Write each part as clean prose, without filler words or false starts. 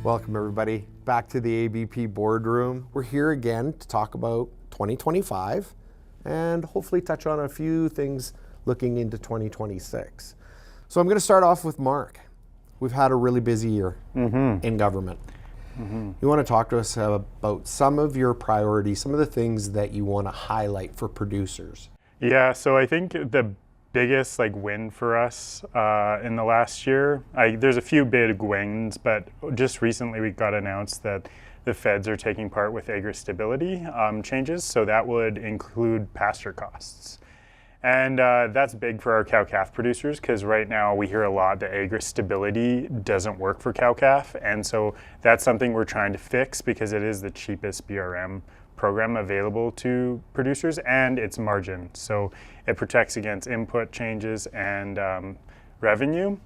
Welcome everybody back to the ABP boardroom. We're here again to talk about 2025 and hopefully touch on a few things looking into 2026. So I'm going to start off with Mark. We've had a really busy year in government. You want to talk to us about some of your priorities, some of the things that you want to highlight for producers? Yeah, so I think the biggest win for us in the last year, there's a few big wins, but just recently we got announced that the feds are taking part with agri-stability changes, so that would include pasture costs. And that's big for our cow-calf producers because right now we hear a lot that agri-stability doesn't work for cow-calf, and so that's something we're trying to fix because it is the cheapest BRM program available to producers and it's margin. So it protects against input changes and revenue.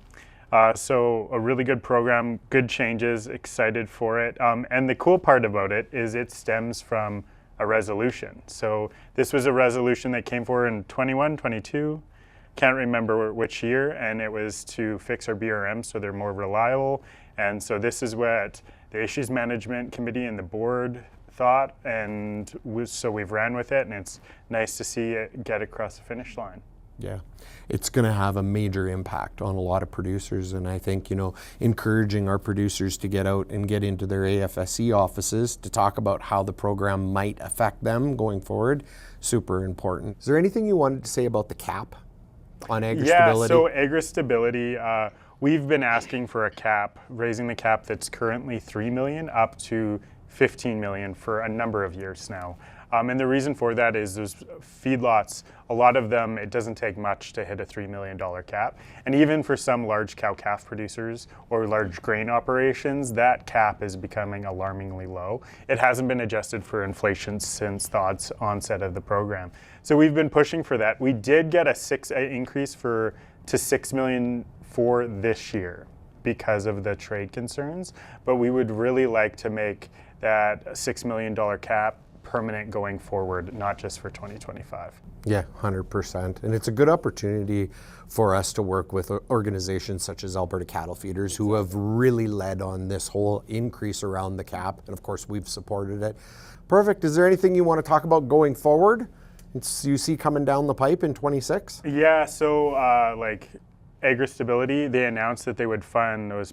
So a really good program, good changes, excited for it. And the cool part about it is it stems from a resolution. So this was a resolution that came forward in 21, 22, can't remember which year, and it was to fix our BRM so they're more reliable. And so this is what the Issues Management Committee and the board thought, and so we've ran with it, and it's nice to see it get across the finish line. Yeah, it's going to have a major impact on a lot of producers, and I think, encouraging our producers to get out and get into their AFSC offices to talk about how the program might affect them going forward, super important. Is there anything you wanted to say about the cap on agri-stability? Yeah, so agri-stability, we've been asking for a cap, raising the cap that's currently $3 million up to $15 million for a number of years now. And the reason for that is those feedlots, a lot of them, it doesn't take much to hit a $3 million cap. And even for some large cow-calf producers or large grain operations, that cap is becoming alarmingly low. It hasn't been adjusted for inflation since the onset of the program. So we've been pushing for that. We did get an increase to $6 million for this year because of the trade concerns, but we would really like to make that $6 million cap permanent going forward, not just for 2025. Yeah, 100%. And it's a good opportunity for us to work with organizations such as Alberta Cattle Feeders who have really led on this whole increase around the cap. And of course, we've supported it. Perfect. Is there anything you want to talk about going forward? You see coming down the pipe in 26? Yeah, so agri-stability, they announced that they would fund those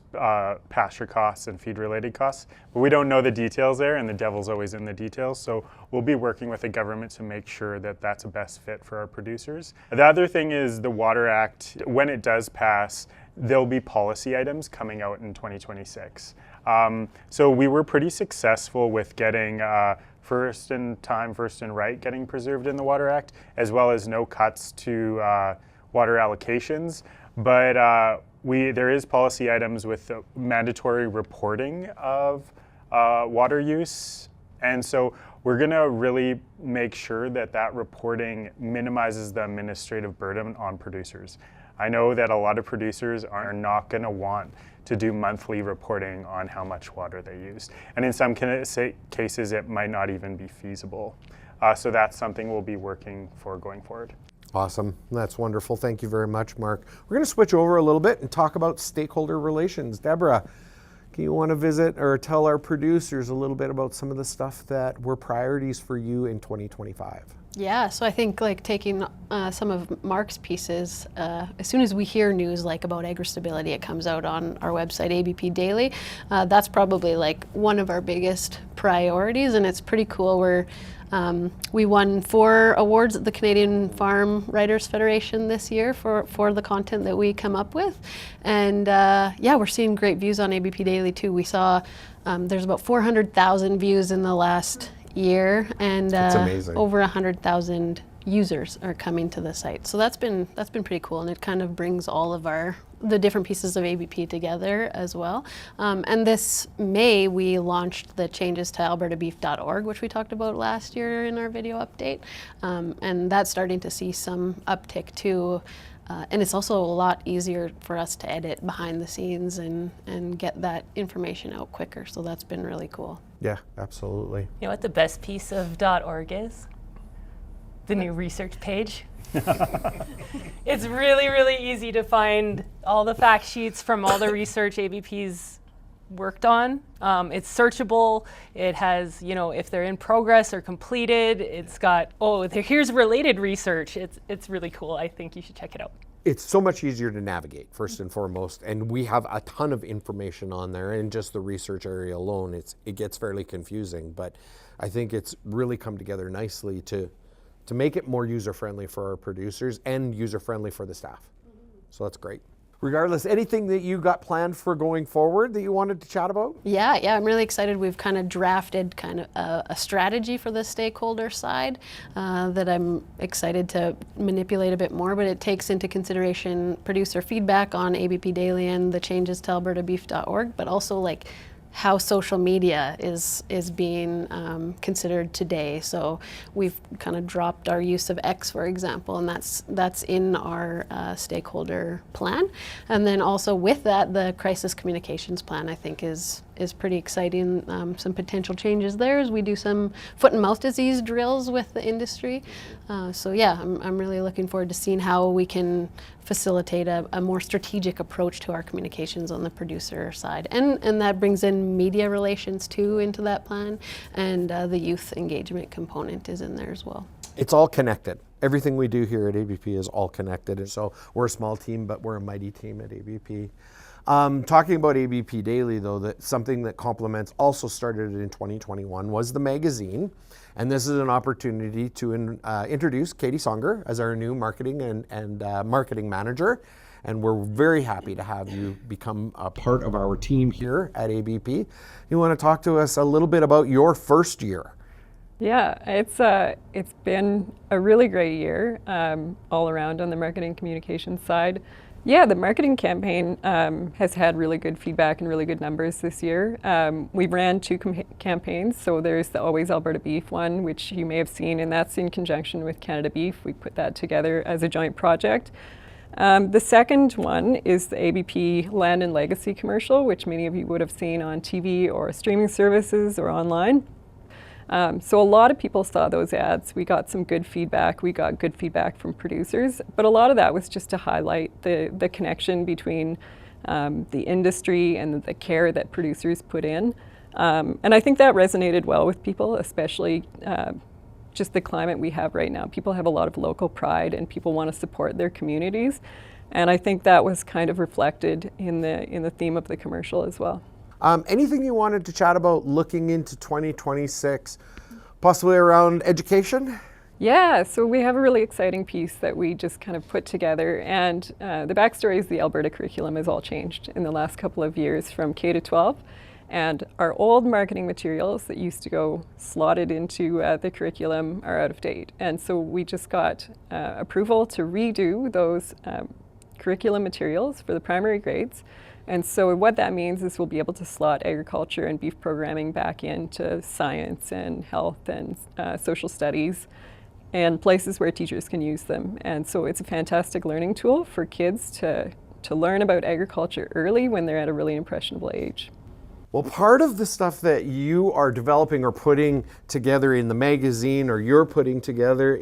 pasture costs and feed-related costs, but we don't know the details there, and the devil's always in the details, so we'll be working with the government to make sure that that's a best fit for our producers. The other thing is the Water Act, when it does pass, there'll be policy items coming out in 2026. So we were pretty successful with getting first in time, first in right getting preserved in the Water Act, as well as no cuts to water allocations. But there is policy items with the mandatory reporting of water use. And so we're going to really make sure that that reporting minimizes the administrative burden on producers. I know that a lot of producers are not going to want to do monthly reporting on how much water they use. And in some cases, it might not even be feasible. So that's something we'll be working for going forward. Awesome. That's wonderful. Thank you very much, Mark. We're going to switch over a little bit and talk about stakeholder relations. Deborah, can you want to visit or tell our producers a little bit about some of the stuff that were priorities for you in 2025? Yeah, so I think taking some of Mark's pieces, as soon as we hear news about agri-stability, it comes out on our website, ABP Daily. That's probably one of our biggest priorities, and it's pretty cool. We won 4 awards at the Canadian Farm Writers Federation this year for the content that we come up with. And we're seeing great views on ABP Daily too. We saw there's about 400,000 views in the last year, and over 100,000 users are coming to the site. So that's been pretty cool, and it kind of brings all of the different pieces of ABP together as well. And this May, we launched the changes to albertabeef.org, which we talked about last year in our video update. And that's starting to see some uptick too. And it's also a lot easier for us to edit behind the scenes and get that information out quicker. So that's been really cool. Yeah, absolutely. You know what the best piece of .org is? The new research page. It's really, really easy to find all the fact sheets from all the research ABP's worked on. It's searchable. It has, if they're in progress or completed, it's got, here's related research. It's really cool. I think you should check it out. It's so much easier to navigate, first and foremost, and we have a ton of information on there. In just the research area alone, it gets fairly confusing, but I think it's really come together nicely to make it more user-friendly for our producers and user-friendly for the staff. So that's great. Regardless, anything that you got planned for going forward that you wanted to chat about? Yeah, I'm really excited. We've kind of drafted kind of a strategy for the stakeholder side that I'm excited to manipulate a bit more, but it takes into consideration producer feedback on ABP Daily and the changes to albertabeef.org, but also like how social media is being considered today. So we've kind of dropped our use of X, for example, and that's in our stakeholder plan. And then also with that, the crisis communications plan, I think, is pretty exciting. Some potential changes there as we do some foot and mouth disease drills with the industry. So yeah, I'm really looking forward to seeing how we can facilitate a more strategic approach to our communications on the producer side. And that brings in media relations too into that plan, and the youth engagement component is in there as well. It's all connected. Everything we do here at ABP is all connected. And so we're a small team, but we're a mighty team at ABP. Talking about ABP Daily, though, that something that complements also started in 2021 was the magazine. And this is an opportunity to introduce Katie Songer as our new marketing and marketing manager. And we're very happy to have you become a part of our team here at ABP. You want to talk to us a little bit about your first year? Yeah, it's been a really great year all around on the marketing communications side. Yeah, the marketing campaign has had really good feedback and really good numbers this year. We ran two campaigns, so there's the Always Alberta Beef one, which you may have seen, and that's in conjunction with Canada Beef. We put that together as a joint project. The second one is the ABP Land and Legacy commercial, which many of you would have seen on TV or streaming services or online. So a lot of people saw those ads. We got some good feedback. We got good feedback from producers, but a lot of that was just to highlight the connection between the industry and the care that producers put in. And I think that resonated well with people, especially just the climate we have right now. People have a lot of local pride and people want to support their communities. And I think that was kind of reflected in the theme of the commercial as well. Anything you wanted to chat about looking into 2026, possibly around education? Yeah, so we have a really exciting piece that we just kind of put together, and the backstory is the Alberta curriculum has all changed in the last couple of years from K to 12, and our old marketing materials that used to go slotted into the curriculum are out of date. And so we just got approval to redo those curriculum materials for the primary grades. And so what that means is we'll be able to slot agriculture and beef programming back into science and health and social studies and places where teachers can use them. And so it's a fantastic learning tool for kids to learn about agriculture early when they're at a really impressionable age. Well, part of the stuff that you are developing or putting together in the magazine, or you're putting together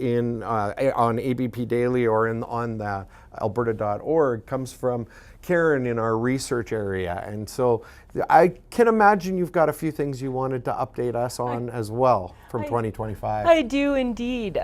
on ABP Daily or on the alberta.org, comes from Karen in our research area. And so I can imagine you've got a few things you wanted to update us on as well from 2025. I do indeed.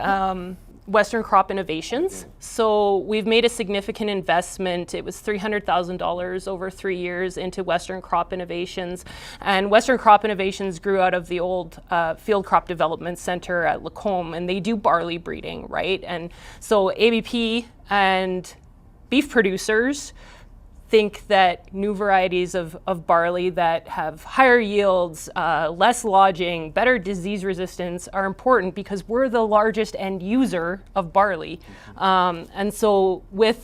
Western Crop Innovations. So we've made a significant investment. It was $300,000 over 3 years into Western Crop Innovations. And Western Crop Innovations grew out of the old Field Crop Development Center at Lacombe, and they do barley breeding, right? And so ABP and beef producers think that new varieties of barley that have higher yields, less lodging, better disease resistance are important because we're the largest end user of barley. And so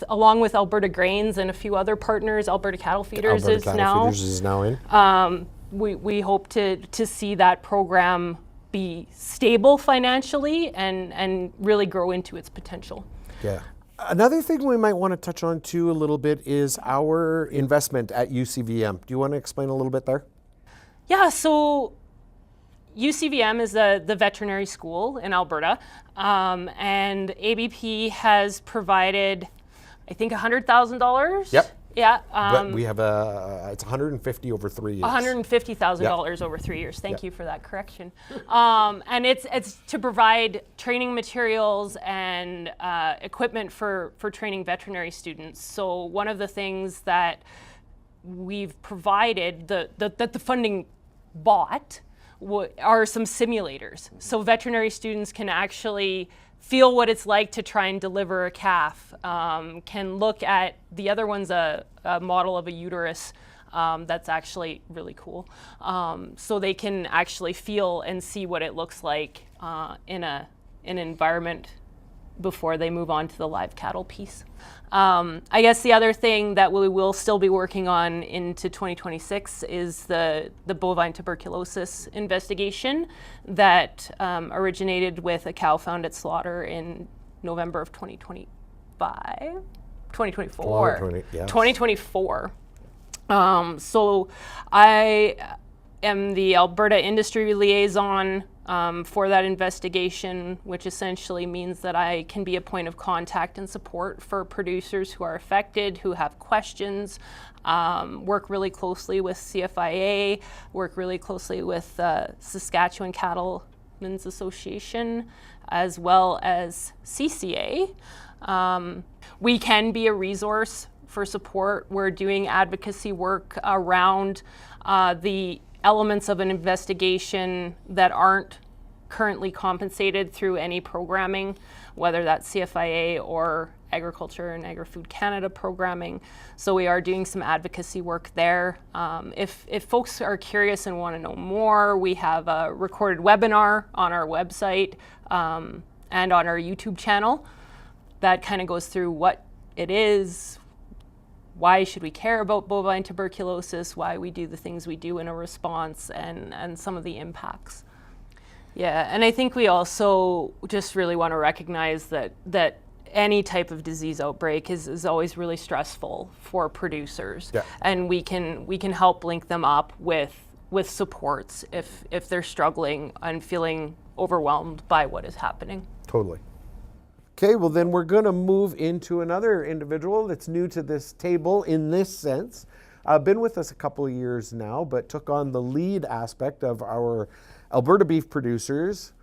along with Alberta Grains and a few other partners, Alberta Cattle Feeders is now in. We hope to see that program be stable financially and really grow into its potential. Yeah. Another thing we might want to touch on too a little bit is our investment at UCVM. Do you want to explain a little bit there? Yeah, so UCVM is the veterinary school in Alberta, and ABP has provided, I think, $100,000 Yeah. But we have it's 150 over 3 years. $150,000 over 3 years. Thank you for that correction. And it's to provide training materials and equipment for training veterinary students. So one of the things that we've provided that the funding bought are some simulators. So veterinary students can actually feel what it's like to try and deliver a calf, can look at, the other one's a model of a uterus that's actually really cool. So they can actually feel and see what it looks like in an environment before they move on to the live cattle piece. I guess the other thing that we will still be working on into 2026 is the bovine tuberculosis investigation that originated with a cow found at slaughter in November of 2024. 2024. So I am the Alberta industry liaison for that investigation, which essentially means that I can be a point of contact and support for producers who are affected, who have questions, work really closely with CFIA, work really closely with Saskatchewan Cattlemen's Association, as well as CCA. We can be a resource for support. We're doing advocacy work around the elements of an investigation that aren't currently compensated through any programming, whether that's CFIA or Agriculture and Agri-Food Canada programming. So we are doing some advocacy work there. If folks are curious and want to know more, we have a recorded webinar on our website and on our YouTube channel that kind of goes through what it is, why should we care about bovine tuberculosis, why we do the things we do in a response, and some of the impacts. Yeah, and I think we also just really want to recognize that any type of disease outbreak is always really stressful for producers. Yeah. And we can help link them up with supports if they're struggling and feeling overwhelmed by what is happening. Totally. Okay, well then we're going to move into another individual that's new to this table in this sense. Been with us a couple of years now, but took on the lead aspect of our Alberta Beef Producers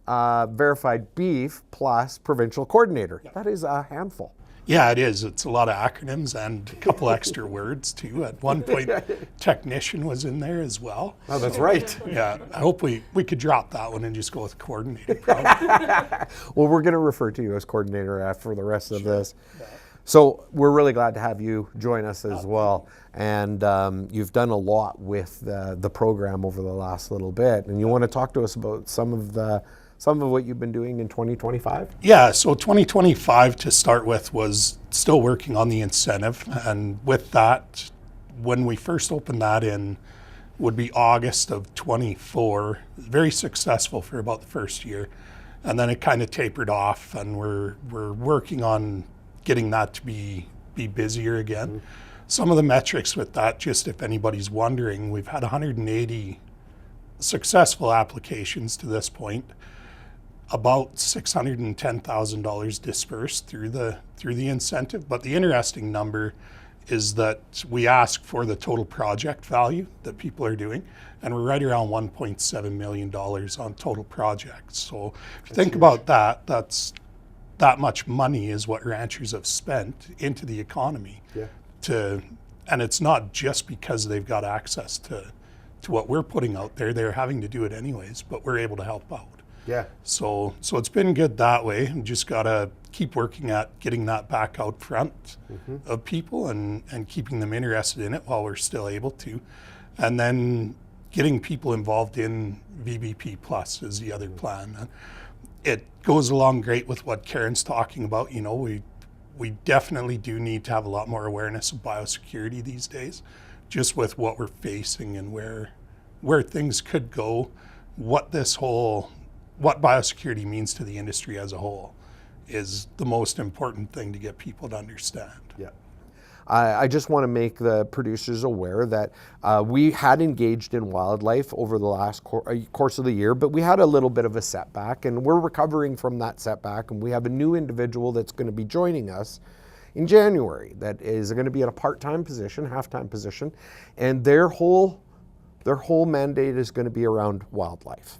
Verified Beef Plus Provincial Coordinator. Yep. That is a handful. Yeah, it is. It's a lot of acronyms and a couple extra words too. At one point, technician was in there as well. Oh, that's right. Yeah, I hope we could drop that one and just go with coordinator probably. Well, we're going to refer to you as coordinator for the rest of this. Yeah. So we're really glad to have you join us as well. And you've done a lot with the program over the last little bit. And you want to talk to us about some of what you've been doing in 2025? Yeah, so 2025 to start with was still working on the incentive. And with that, when we first opened that in, would be August of 24, very successful for about the first year. And then it kind of tapered off, and we're working on getting that to be busier again. Mm-hmm. Some of the metrics with that, just if anybody's wondering, we've had 180 successful applications to this point. About $610,000 dispersed through the incentive. But the interesting number is that we ask for the total project value that people are doing, and we're right around $1.7 million on total projects. So if you think about that, that much money is what ranchers have spent into the economy. Yeah. And it's not just because they've got access to what we're putting out there. They're having to do it anyways, but we're able to help out. Yeah. So it's been good that way. We just got to keep working at getting that back out front of people and keeping them interested in it while we're still able to. And then getting people involved in VBP Plus is the other plan. It goes along great with what Karen's talking about. You know, we definitely do need to have a lot more awareness of biosecurity these days, just with what we're facing and where things could go. What biosecurity means to the industry as a whole is the most important thing to get people to understand. Yeah. I just want to make the producers aware that we had engaged in wildlife over the last course of the year, but we had a little bit of a setback, and we're recovering from that setback, and we have a new individual that's going to be joining us in January that is going to be at a part-time position, half-time position, and their whole mandate is going to be around wildlife.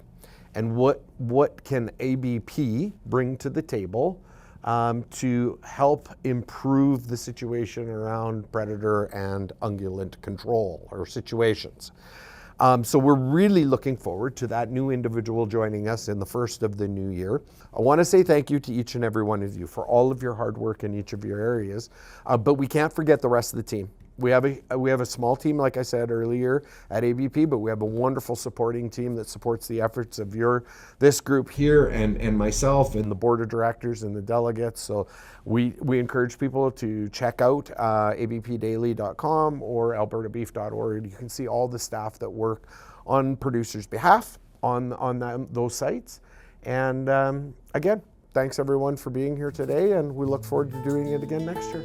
And what can ABP bring to the table to help improve the situation around predator and ungulate control or situations. So we're really looking forward to that new individual joining us in the first of the new year. I want to say thank you to each and every one of you for all of your hard work in each of your areas, but we can't forget the rest of the team. We have a small team, like I said earlier, at ABP, but we have a wonderful supporting team that supports the efforts of this group here and myself and the board of directors and the delegates. So we encourage people to check out abpdaily.com or albertabeef.org. You can see all the staff that work on producers' behalf on those sites. And again, thanks everyone for being here today, and we look forward to doing it again next year.